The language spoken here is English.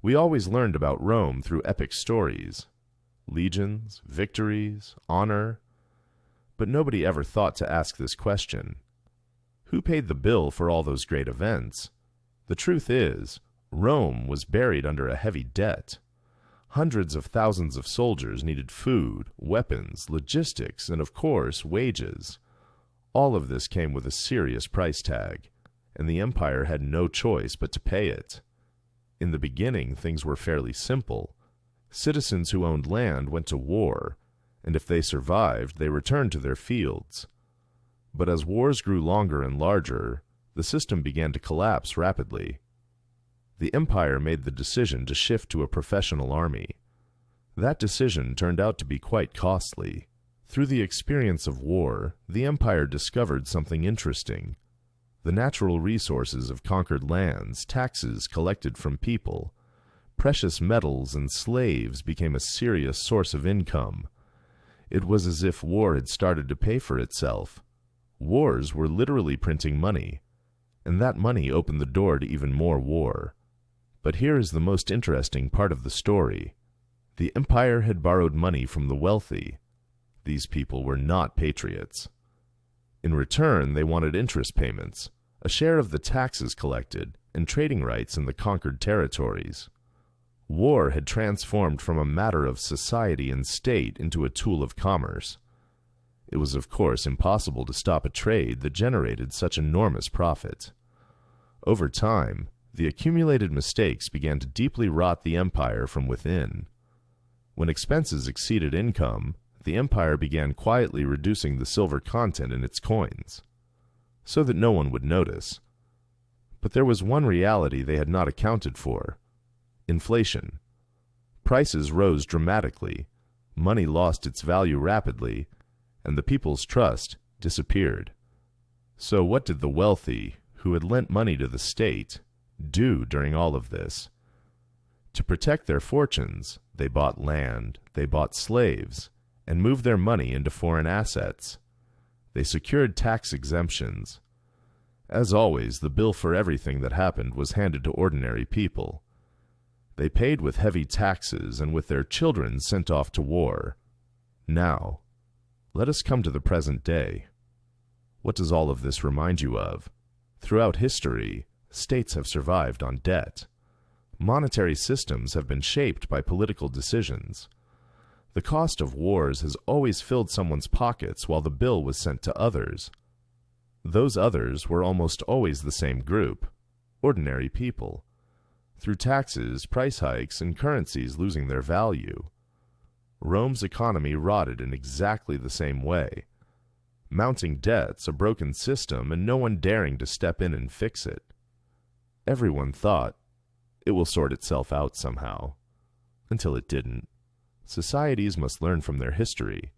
We always learned about Rome through epic stories, legions, victories, honor, but nobody ever thought to ask this question. Who paid the bill for all those great events? The truth is, Rome was buried under a heavy debt. Hundreds of thousands of soldiers needed food, weapons, logistics, and of course, wages. All of this came with a serious price tag, and the empire had no choice but to pay it. In the beginning, things were fairly simple. Citizens who owned land went to war, and if they survived, they returned to their fields. But as wars grew longer and larger, the system began to collapse rapidly. The empire made the decision to shift to a professional army. That decision turned out to be quite costly. Through the experience of war, the empire discovered something interesting. The natural resources of conquered lands, taxes collected from people, precious metals, and slaves became a serious source of income. It was as if war had started to pay for itself. Wars were literally printing money, and that money opened the door to even more war. But here is the most interesting part of the story. The empire had borrowed money from the wealthy. These people were not patriots. In return, they wanted interest payments, a share of the taxes collected, and trading rights in the conquered territories. War had transformed from a matter of society and state into a tool of commerce. It was, of course, impossible to stop a trade that generated such enormous profit. Over time, the accumulated mistakes began to deeply rot the empire from within. When expenses exceeded income, the empire began quietly reducing the silver content in its coins, so that no one would notice. But there was one reality they had not accounted for: inflation. Prices rose dramatically, money lost its value rapidly, and the people's trust disappeared. So what did the wealthy, who had lent money to the state, do during all of this? To protect their fortunes, they bought land, they bought slaves, and moved their money into foreign assets. They secured tax exemptions. As always, the bill for everything that happened was handed to ordinary people. They paid with heavy taxes and with their children sent off to war. Now, let us come to the present day. What does all of this remind you of? Throughout history, states have survived on debt. Monetary systems have been shaped by political decisions. The cost of wars has always filled someone's pockets while the bill was sent to others. Those others were almost always the same group: ordinary people. Through taxes, price hikes, and currencies losing their value, Rome's economy rotted in exactly the same way. Mounting debts, a broken system, and no one daring to step in and fix it. Everyone thought, it will sort itself out somehow. Until it didn't. Societies must learn from their history.